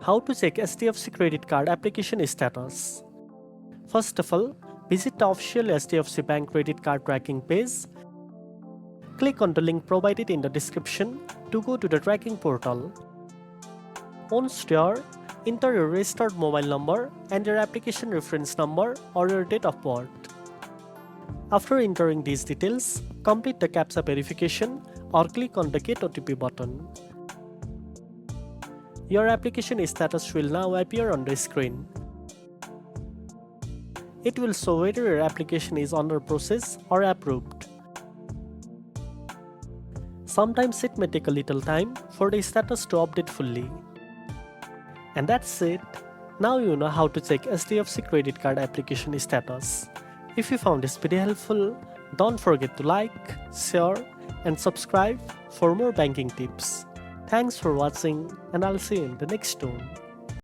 How to check HDFC credit card application status. First of all, visit the official HDFC Bank credit card tracking page. Click on the link provided in the description to go to the tracking portal. Once there, enter your registered mobile number and your application reference number or your date of birth. After entering these details, complete the captcha verification or click on the Get OTP button. Your application status will now appear on the screen. It will show whether your application is under process or approved. Sometimes it may take a little time for the status to update fully. And that's it. Now you know how to check HDFC credit card application status. If you found this video helpful, don't forget to like, share, and subscribe for more banking tips. Thanks for watching, and I'll see you in the next one.